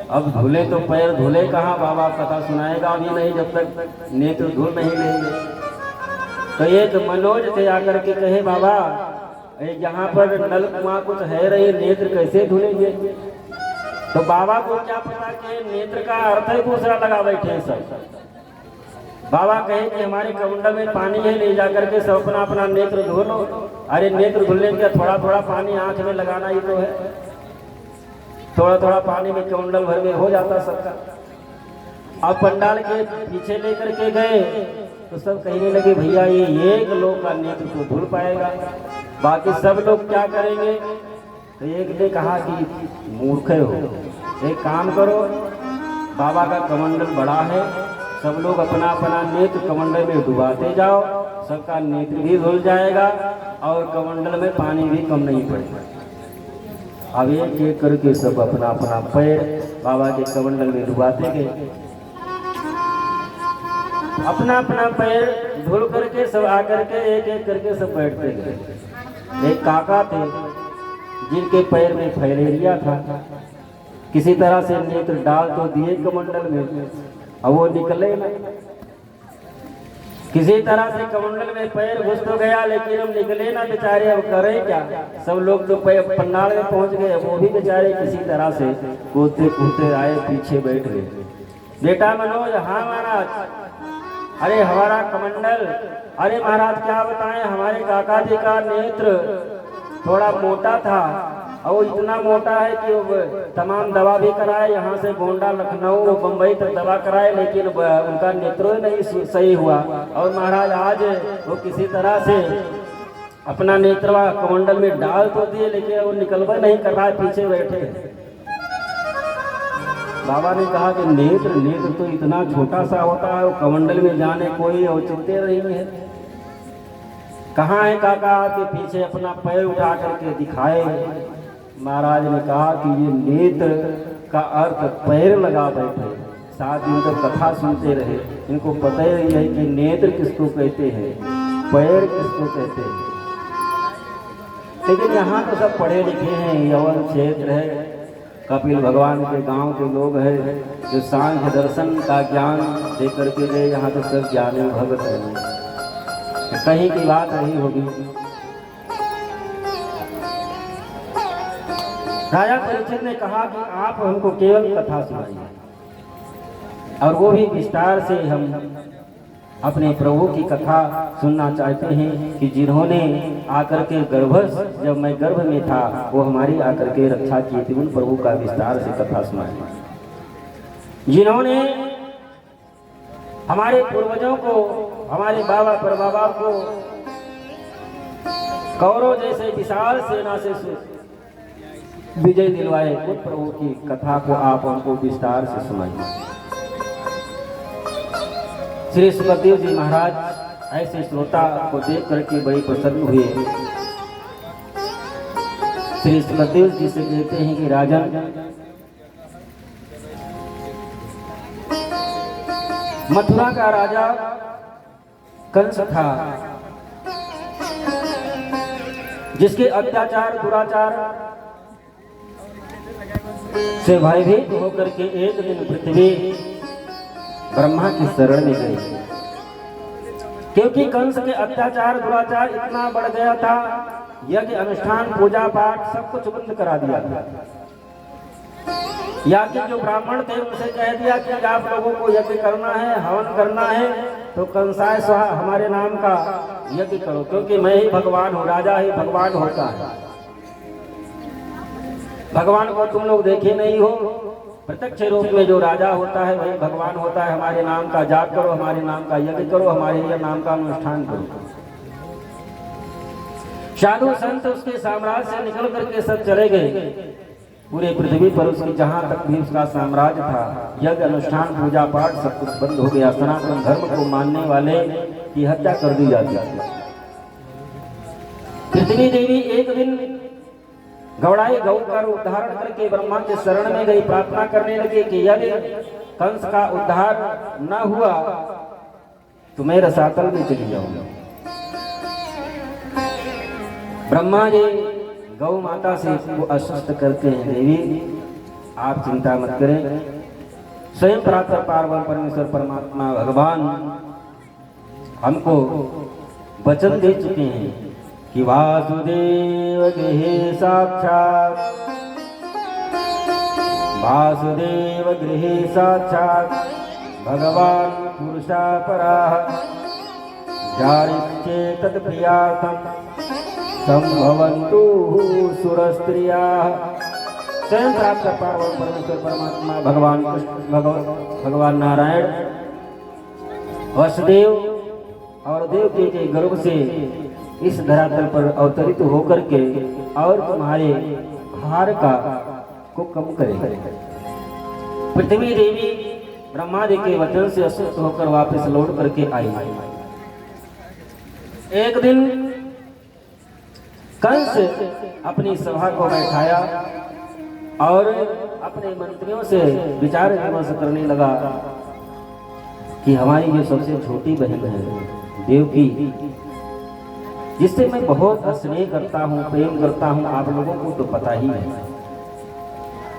अब धुले तो पैर धुले कहाँ, बाबा कथा सुनाएगा अभी नहीं जब तक नेत्र धुल नहीं लेंगे। तो एक मनोज थे आकर के कहे बाबा यहाँ पर नल कुआं कुछ है रही, नेत्र कैसे धुलेंगे। तो बाबा को क्या पता कि नेत्र का अर्थ ही दूसरा लगा बैठे हैं सब। बाबा कहे कि हमारे कमंडल में पानी है, ले जाकर के सब अपना अपना नेत्र धो लो। अरे नेत्र धुलने के थोड़ा थोड़ा पानी आंख में लगाना ही तो है, थोड़ा थोड़ा पानी में कमंडल भर में हो जाता सबका। अब पंडाल के पीछे लेकर के गए तो सब कहने लगे भैया ये एक लोग का नेत्र तो धुल पाएगा, बाकी सब लोग क्या करेंगे। तो एक ने कहा कि मूर्ख हो, एक काम करो, बाबा का कमंडल बड़ा है, सब लोग अपना अपना नेत्र कमंडल में डुबाते जाओ, सबका नेत्र भी धुल जाएगा और कमंडल में पानी भी कम नहीं पड़ेगा। अब एक एक करके सब अपना अपना पैर बाबा के कमंडल में डुबाते गए, अपना अपना पैर धुल करके सब आकर के एक एक करके सब बैठते गए। एक काका थे जिनके पैर में फाइलेरिया था, किसी तरह से नेत्र डाल तो दिए कमंडल में, अब वो निकले ना, किसी तरह से कमंडल में पैर घुस तो गया, लेकिन हम निकले ना बेचारे, अब करें क्या। सब लोग तो पंडाल में पहुंच गए, वो भी बेचारे किसी तरह से कूदते कूदते आए, पीछे बैठ गए। बेटा मनोज, हाँ महाराज। अरे हमारा कमंडल, अरे महाराज क्या बताएं, हमारे काका जी का नेत्र थोड़ा मोटा था और वो इतना मोटा है कि वो तमाम दवा भी कराए, यहाँ से गोंडा लखनऊ बम्बई तक दवा कराए, लेकिन उनका नेत्र नहीं सही हुआ। और महाराज आज वो किसी तरह से अपना नेत्रवा कमंडल में डाल तो दिए, लेकिन वो निकलवा नहीं कर रहा है, पीछे बैठे। बाबा ने कहा कि नेत्र तो इतना छोटा सा होता है, वो कमंडल में जाने कोई औचित्य नहीं है। कहाँ है काका, आपके पीछे अपना पैर उठा करके दिखाए। महाराज ने कहा कि ये नेत्र का अर्थ पैर लगा बैठे, 7 दिन तक कथा सुनते रहे, इनको पता ही नहीं है कि नेत्र किसको कहते हैं, पैर किसको कहते हैं। लेकिन यहाँ तो सब पढ़े लिखे हैं, यवन क्षेत्र है, कपिल भगवान के गांव के लोग हैं जो सांख्य दर्शन का ज्ञान दे करके गए, यहाँ तो सब ज्ञानी भगत हैं, कहीं की बात नहीं होगी। राजा परीक्षित ने कहा कि आप हमको केवल कथा सुनाइए, और वो भी विस्तार से हम अपने प्रभु की कथा सुनना चाहते हैं कि जिन्होंने आकर के गर्भस्थ जब मैं गर्भ में था वो हमारी आकर के रक्षा की थी, उन प्रभु का विस्तार से कथा सुनाए। जिन्होंने हमारे पूर्वजों को, हमारे बाबा परबाबा को कौरव जैसे विशाल सेना से विजय दिलवाए, उन प्रभु की कथा को आप हमको विस्तार से सुनाइए। श्री सुखदेव जी महाराज ऐसे श्रोता को देख करके बड़े प्रसन्न हुए। श्री सुखदेव जी से कहते हैं कि राजन, मथुरा का राजा कंस था, जिसके अत्याचार दुराचार से भयभीत होकर के एक दिन पृथ्वी ब्रह्मा की शरण में गई, क्योंकि कंस के अत्याचार दुराचार इतना बढ़ गया था, यज्ञ अनुष्ठान पूजा पाठ सब कुछ बंद करा दिया था। याज्ञ जो ब्राह्मण थे उनसे कह दिया कि आप लोगों को यज्ञ करना है, हवन करना है तो कंसाय स्वाहा हमारे नाम का यज्ञ करो, क्योंकि मैं ही भगवान हूँ, राजा ही भगवान होता है। भगवान को तुम लोग देखे नहीं हो, प्रत्यक्ष रूप में जो राजा होता है वही भगवान होता है। हमारे नाम का जाप करो, हमारे नाम का यज्ञ करो, हमारे नाम का अनुष्ठान करो। साधु संत उसके साम्राज्य से निकल करके सब चले गए। पूरे पृथ्वी पर उसकी जहां तक भी उसका साम्राज्य था, यज्ञ अनुष्ठान पूजा पाठ सब कुछ बंद हो गया। सनातन धर्म को मानने वाले की हत्या कर दी जाती है। पृथ्वी देवी एक दिन गौड़ाई गौ का उद्धारण करके ब्रह्मा के शरण में गई, प्रार्थना करने लगे कि यदि कंस का उद्धार न हुआ तो मैं रसातल में चली जाऊंगा। ब्रह्मा जी गौ माता से इसको आश्वस्त करते हैं, देवी आप चिंता मत करें, स्वयं प्रातः पार्वती परमेश्वर परमात्मा भगवान हमको वचन दे चुके हैं कि वासुदेव गृहे साक्षात्, वासुदेव गृहे साक्षात् भगवान पुरुषा पराः, जारिश्चेतत् प्रियार्थं संभवन्तु सुरस्त्रियाः। स्वयं प्राप्त पार्वती परमेश्वर परमात्मा भगवान भगवान नारायण वसुदेव और देवकी के गर्भ से इस धरातल पर अवतरित होकर के और तुम्हारे भार का को कम करे। पृथ्वी देवी ब्रह्मा जी के वचन से अस्वस्थ होकर वापस लौट करके आई। एक दिन कंस अपनी सभा को बैठाया और अपने मंत्रियों से विचार विमर्श करने लगा कि हमारी जो सबसे छोटी बहन है देवकी, जिससे मैं बहुत स्नेह करता हूँ, प्रेम करता हूँ, आप लोगों को तो पता ही है,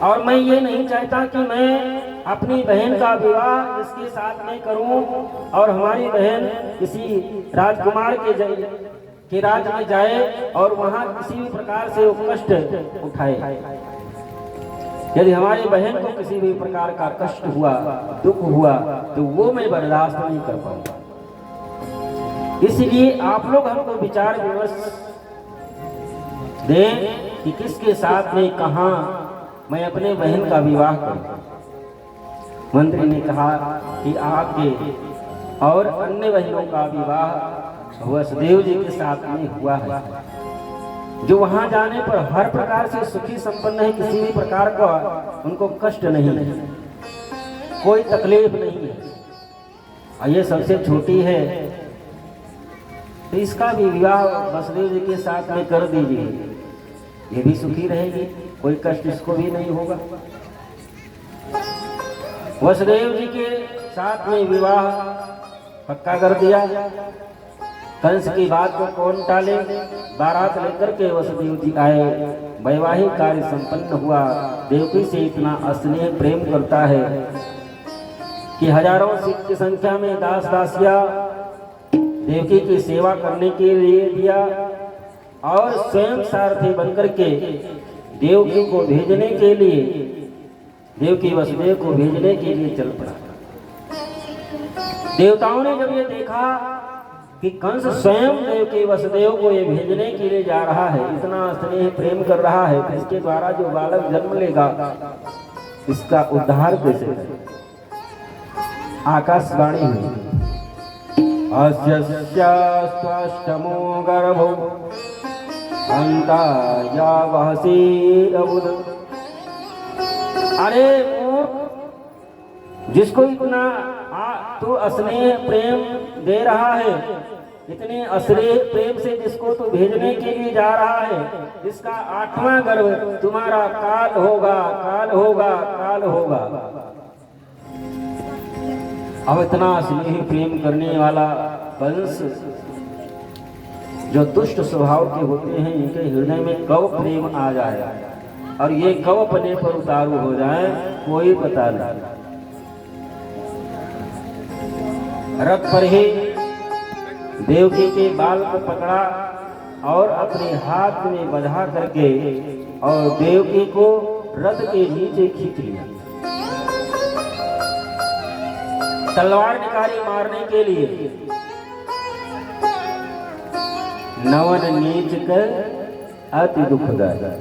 और मैं ये नहीं चाहता कि मैं अपनी बहन का विवाह इसके साथ में करूं और हमारी बहन किसी राजकुमार के राज्य में जाए और वहां किसी भी प्रकार से वो कष्ट उठाए। यदि हमारी बहन को किसी भी प्रकार का कष्ट हुआ, दुख हुआ, तो वो मैं बर्दाश्त नहीं कर पाऊंगा। इसलिए आप लोग हमको विचार विमर्श दें कि किसके साथ में कहां मैं अपने बहन का विवाह करूं। मंत्री ने कहा कि आपके और अन्य बहनों का विवाह वसुदेव जी के साथ में हुआ है, जो वहां जाने पर हर प्रकार से सुखी संपन्न है, किसी भी प्रकार का उनको कष्ट नहीं है, कोई तकलीफ नहीं है, और ये सबसे छोटी है, तो इसका भी विवाह वसुदेव जी के साथ में कर दीजिए, ये भी सुखी रहेगी, कोई कष्ट इसको भी नहीं होगा। वसुदेव जी के साथ में विवाह पक्का कर दिया। कंस की बात को कौन टाले, बारात लेकर के वसुदेव जी आए, वैवाहिक कार्य संपन्न हुआ। देवकी से इतना स्नेह प्रेम करता है कि हजारों की संख्या में दास दासिया देवकी की सेवा करने के लिए दिया और स्वयं सारथी बनकर के देवकी को भेजने के लिए, देवकी वसुदेव को भेजने के लिए चल पड़ा। देवताओं ने जब ये देखा कि कंस स्वयं देव के वसुदेव को ये भेजने के लिए जा रहा है, इतना स्नेह प्रेम कर रहा है, तो इसके द्वारा जो बालक जन्म लेगा इसका उद्धार कैसे करें। आकाशवाणी हुई, अस्यस्याष्टमो गर्भो अन्ताया वहसीरबुध। अरे मूर्ख, जिसको इतना तू स्नेह प्रेम दे रहा है, इतने स्नेह प्रेम से जिसको तू भेजने के लिए जा रहा है, जिसका 8वां गर्भ तुम्हारा काल होगा, काल होगा, काल होगा। अब इतना स्नेह प्रेम करने वाला कंस, जो दुष्ट स्वभाव के होते हैं, इनके हृदय में कब प्रेम आ जाए और ये कब अपने पर उतारू हो जाए, कोई पता नहीं। रथ पर ही देवकी के बाल को पकड़ा और अपने हाथ में बंधा करके और देवकी को रथ के नीचे खींच लिया। तलवार निकाली मारने के लिए। नवन नीच कर अति दुखदायी।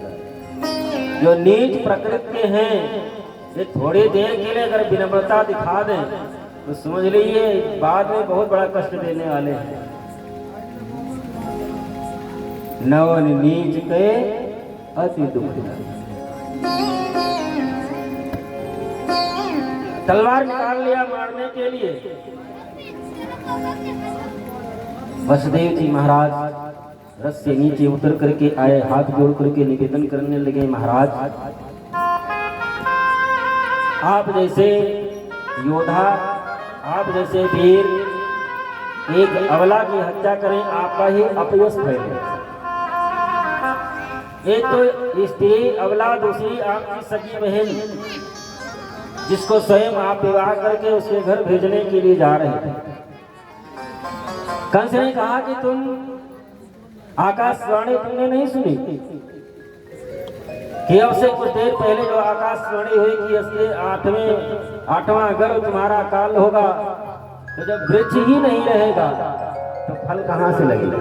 जो नीच प्रकृति के हैं, ये थोड़ी देर के लिए अगर विनम्रता दिखा दें तो समझ लीजिए बाद में बहुत बड़ा कष्ट देने वाले हैं। नवन नीच के अति दुखदायी। तलवार निकाल लिया मारने के लिए। वसुदेव जी महाराज रथ से नीचे उतर करके आए, हाथ जोड़ करके निवेदन करने लगे, महाराज आप जैसे योद्धा, आप जैसे वीर एक अबला की हत्या करें, आपका ही अपयश फैले। एक तो स्त्री अबला, दूसरी आपकी सगी बहन, जिसको स्वयं आप विवाह करके उसके घर भेजने के लिए जा रहे थे। कंस ने कहा कि तुम आकाशवाणी तुमने नहीं सुनी कि अब से कुछ देर पहले जो आकाशवाणी हुई कि इसके 8वां गर्भ तुम्हारा काल होगा, तो जब वृक्ष ही नहीं रहेगा तो फल कहाँ से लगेगा।